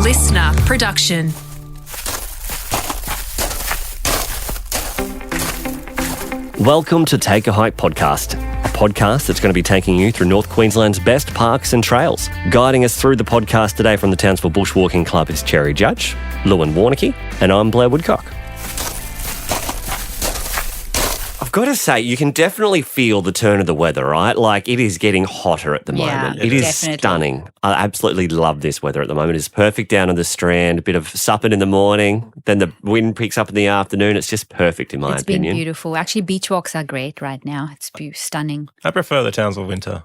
listener production. Welcome to Take a Hike Podcast, a podcast that's going to be taking you through North Queensland's best parks and trails. Guiding us through the podcast today from the Townsville Bushwalking Club is Cherry Judge, Lewin Warnicky, and I'm Blair Woodcock. I've got to say, you can definitely feel the turn of the weather, right? Like, it is getting hotter at the moment. It is definitely stunning. I absolutely love this weather at the moment. It's perfect down on the Strand, a bit of supping in the morning, then the wind picks up in the afternoon. It's just perfect in my opinion. It's been beautiful. Actually, beach walks are great right now. It's stunning. I prefer the Townsville winter.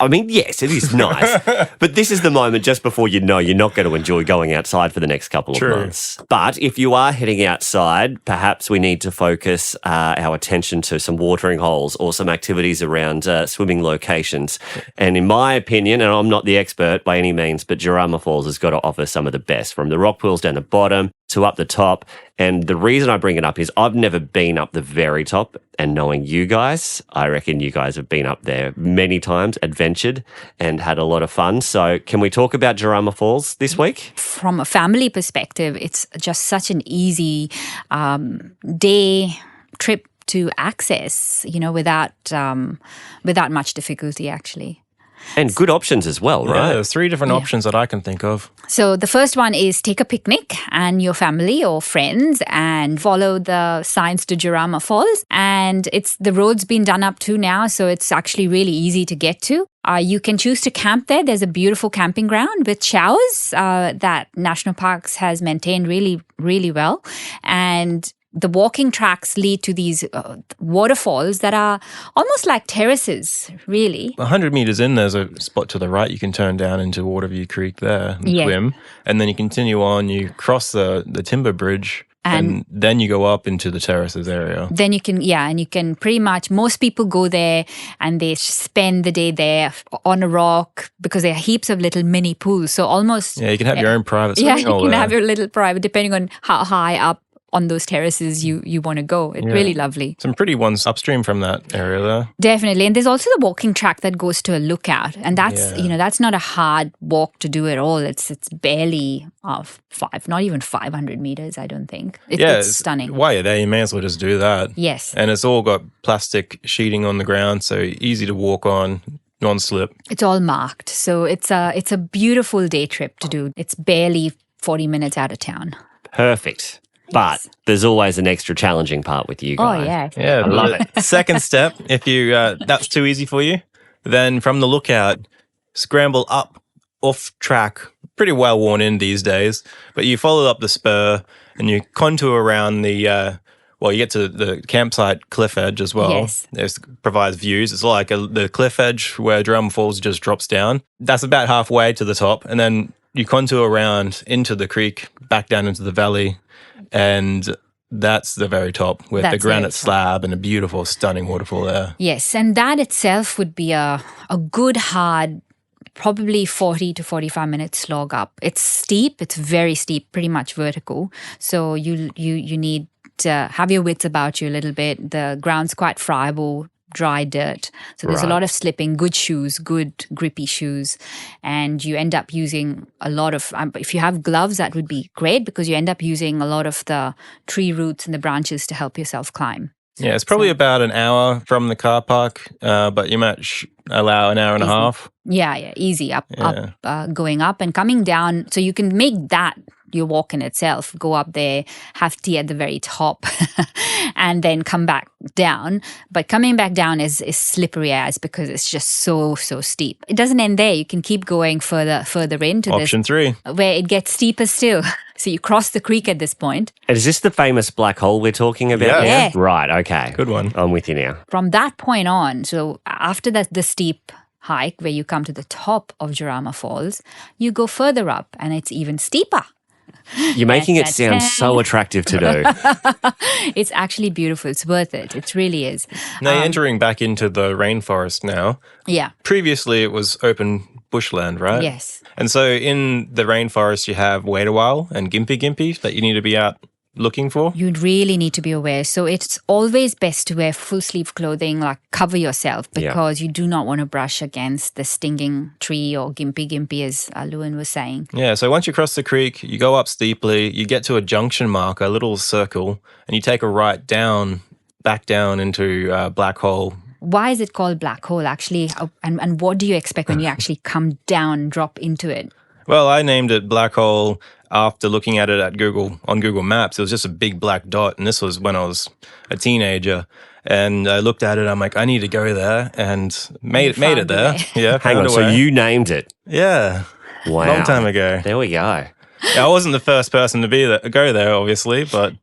I mean, yes, it is nice, but this is the moment just before you know you're not going to enjoy going outside for the next couple of months. But if you are heading outside, perhaps we need to focus our attention to some watering holes or some activities around swimming locations. And in my opinion, and I'm not the expert by any means, but Jourama Falls has got to offer some of the best, from the rock pools down the bottom to up the top. And the reason I bring it up is I've never been up the very top, and knowing you guys, I reckon you guys have been up there many times, adventured and had a lot of fun. So can we talk about Jourama Falls this week? From a family perspective, it's just such an easy day trip to access, without much difficulty actually. And good options as well, right? Yeah, there's 3 different options that I can think of. So the first one is take a picnic and your family or friends and follow the signs to Jourama Falls. And the road's been done up to now, so it's actually really easy to get to. You can choose to camp there. There's a beautiful camping ground with showers that National Parks has maintained really, really well. And the walking tracks lead to these waterfalls that are almost like terraces, really. 100 metres in, there's a spot to the right you can turn down into Waterview Creek there and swim. And then you continue on, you cross the timber bridge, and then you go up into the terraces area. Then you can pretty much, most people go there and they spend the day there on a rock because there are heaps of little mini pools. So almost... Yeah, you can have your own private swimming hole. Yeah, you can have your little private, depending on how high up on those terraces you want to go. It's really lovely. Some pretty ones upstream from that area there. Definitely. And there's also the walking track that goes to a lookout. And that's, that's not a hard walk to do at all. It's barely not even 500 meters, I don't think. It's stunning. While you're there, you may as well just do that. Yes. And it's all got plastic sheeting on the ground, so easy to walk on. Non-slip. It's all marked. So it's a beautiful day trip to do. It's barely 40 minutes out of town. Perfect. But there's always an extra challenging part with you guys. Oh, yeah. Yeah, I love it. Second step, if you that's too easy for you, then from the lookout, scramble up off track, pretty well worn in these days, but you follow up the spur and you contour around the, you get to the campsite cliff edge as well. Yes. It provides views. It's like the cliff edge where Jourama Falls just drops down. That's about halfway to the top, and then you contour around into the creek, back down into the valley, and that's the very top with the granite slab and a beautiful, stunning waterfall there. Yes, and that itself would be a good, hard, probably 40 to 45 minute slog up. It's steep. It's very steep, pretty much vertical. So you need to have your wits about you a little bit. The ground's quite friable, dry dirt. So there's a lot of slipping, good shoes, good grippy shoes. And you end up using a lot of, if you have gloves, that would be great because you end up using a lot of the tree roots and the branches to help yourself climb. Yeah, it's probably about an hour from the car park, but you might allow an hour and a half. Yeah, easy up, going up and coming down. So you can make that your walk in itself, go up there, have tea at the very top and then come back down. But coming back down is slippery as because it's just so steep. It doesn't end there. You can keep going further into Option 3. Where it gets steeper still. So you cross the creek at this point. And is this the famous black hole we're talking about? Yeah. Right, okay. Good one. I'm with you now. From that point on, so after the steep hike where you come to the top of Jourama Falls, you go further up and it's even steeper. You're making it sound so attractive to do. It's actually beautiful. It's worth it. It really is. Now you're entering back into the rainforest now. Yeah. Previously it was open bushland, right? Yes. And so in the rainforest you have wait a while and gimpy that you need to be out looking for? You really need to be aware. So it's always best to wear full sleeve clothing, like cover yourself, because you do not want to brush against the stinging tree or gimpy, as Lewin was saying. Yeah, so once you cross the creek, you go up steeply, you get to a junction marker, a little circle, and you take a right down, back down into Black Hole. Why is it called Black Hole, actually? And what do you expect when you actually come down, drop into it? Well, I named it Black Hole after looking at it on Google Maps. It was just a big black dot, and this was when I was a teenager. And I looked at it, I'm like, I need to go there, and made it there. Yeah, hang on. So you named it? Yeah, wow, long time ago. There we go. I wasn't the first person to go there, obviously, but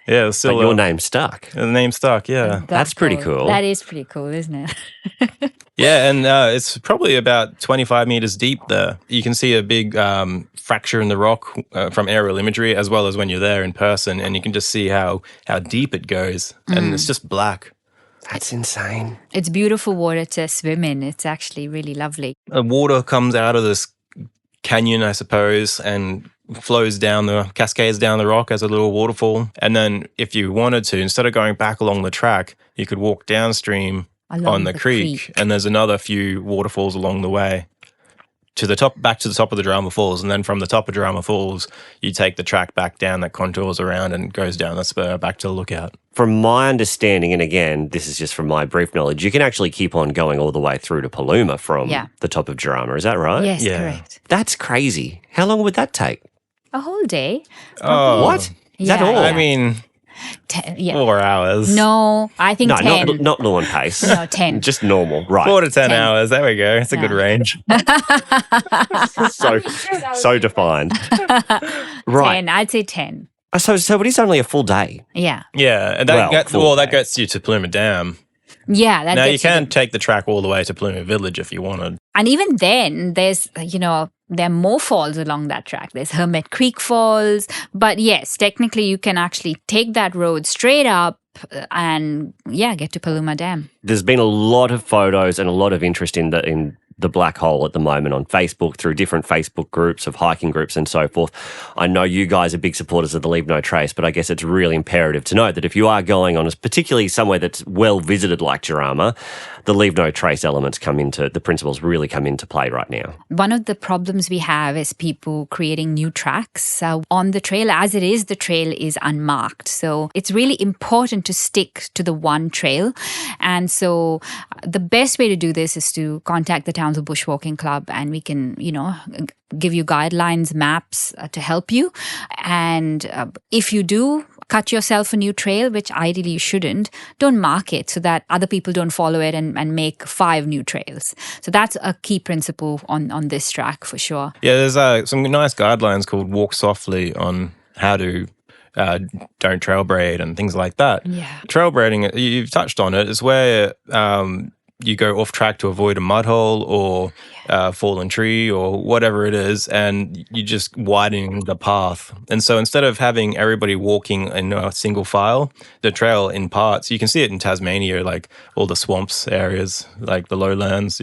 yeah, it was still but your name stuck. The name stuck. Yeah, that's pretty cool. That is pretty cool, isn't it? Yeah, and it's probably about 25 meters deep there. You can see a big fracture in the rock from aerial imagery, as well as when you're there in person, and you can just see how deep it goes, and it's just black. That's insane. It's beautiful water to swim in. It's actually really lovely. The water comes out of this canyon, I suppose, and cascades down the rock as a little waterfall. And then if you wanted to, instead of going back along the track, you could walk downstream on the creek, and there's another few waterfalls along the way back to the top of the Jourama Falls. And then from the top of Jourama Falls, you take the track back down that contours around and goes down the spur back to the lookout. From my understanding, and again, this is just from my brief knowledge, you can actually keep on going all the way through to Paluma from the top of Jourama. Is that right? Yes, correct. That's crazy. How long would that take? A whole day. What? Is that all? I mean, 4 hours. No, I think 10. Not Lewin pace. No, 10. Just normal, right? 4 to 10 hours. There we go. It's a good range. so defined. Right. 10. I'd say 10. So it is only a full day. Yeah. Yeah, and that gets you to Paluma Dam. Yeah. Now you can take the track all the way to Paluma Village if you wanted. And even then, there's, there are more falls along that track. There's Hermit Creek Falls. But yes, technically you can actually take that road straight up and, get to Paluma Dam. There's been a lot of photos and a lot of interest in the Black Hole at the moment on Facebook, through different Facebook groups of hiking groups and so forth. I know you guys are big supporters of the Leave No Trace, but I guess it's really imperative to note that if you are going on, particularly somewhere that's well visited like Jourama, the Leave No Trace elements the principles really come into play right now. One of the problems we have is people creating new tracks on the trail. As it is, the trail is unmarked. So it's really important to stick to the one trail. And so the best way to do this is to contact the Townsville Bushwalking Club, and we can, give you guidelines, maps to help you. And if you do cut yourself a new trail, which ideally you shouldn't, don't mark it so that other people don't follow it and make 5 new trails. So that's a key principle on this track for sure. Yeah, there's some nice guidelines called Walk Softly on how to don't trail braid and things like that. Yeah. Trail braiding, you've touched on it, is where you go off track to avoid a mud hole or fallen tree or whatever it is, and you just widen the path. And so instead of having everybody walking in a single file, the trail in parts, you can see it in Tasmania, like all the swamps areas, like the lowlands,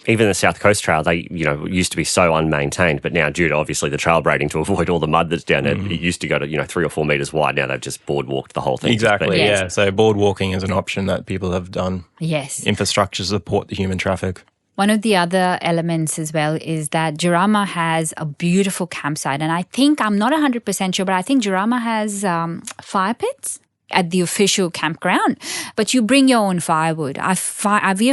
Even the South Coast Trail, they used to be so unmaintained, but now due to obviously the trail braiding to avoid all the mud that's down there, it used to go to 3 or 4 meters wide. Now they've just boardwalked the whole thing. Exactly, yeah. So boardwalking is an option that people have done. Yes. Infrastructure to support the human traffic. One of the other elements as well is that Jourama has a beautiful campsite. And I think, I'm not 100% sure, but I think Jourama has fire pits at the official campground, but you bring your own firewood. We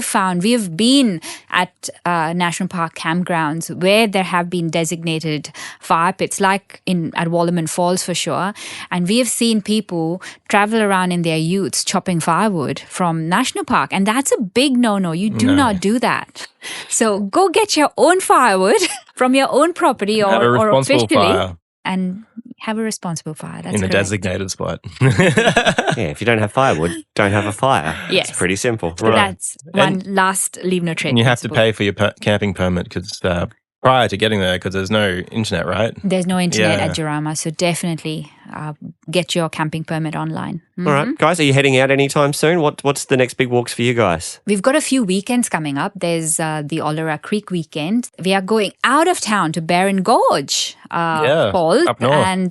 have been at national park campgrounds where there have been designated fire pits, like at Wallerman Falls for sure, and we have seen people travel around in their utes chopping firewood from national park, and that's a big no-no. You do not do that. So go get your own firewood from your own property or officially, fire. And have a responsible fire. That's in a correct. designated spot. Yeah, if you don't have firewood, don't have a fire. Yes. It's pretty simple. So that's one last Leave No Trace. And you have to pay for your camping permit because prior to getting there because there's no internet, right? There's no internet Yeah. at Jourama, so definitely get your camping permit online. All right, guys, are you heading out anytime soon? What's the next big walks for you guys? We've got a few weekends coming up. There's the Ollera Creek weekend. We are going out of town to Barron Gorge Falls, up north. and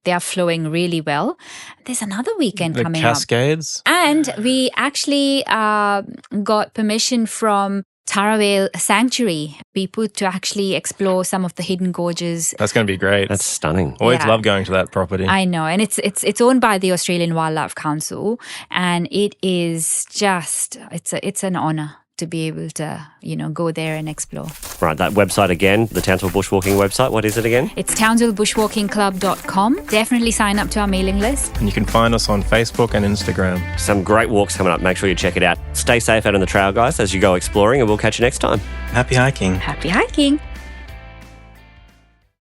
they are flowing really well. There's another weekend The coming up. Cascades. And we actually got permission from Tarawale Sanctuary people to actually explore some of the hidden gorges. That's going to be great. That's stunning. Always Yeah. love going to that property. I know, and it's owned by the Australian Wildlife Council, and it is just it's an honor to be able to go there and explore. Right, that website again, the Townsville Bushwalking website, what is it again? It's townsvillebushwalkingclub.com. Definitely sign up to our mailing list. And you can find us on Facebook and Instagram. Some great walks coming up. Make sure you check it out. Stay safe out on the trail, guys, as you go exploring, and we'll catch you next time. Happy hiking. Happy hiking!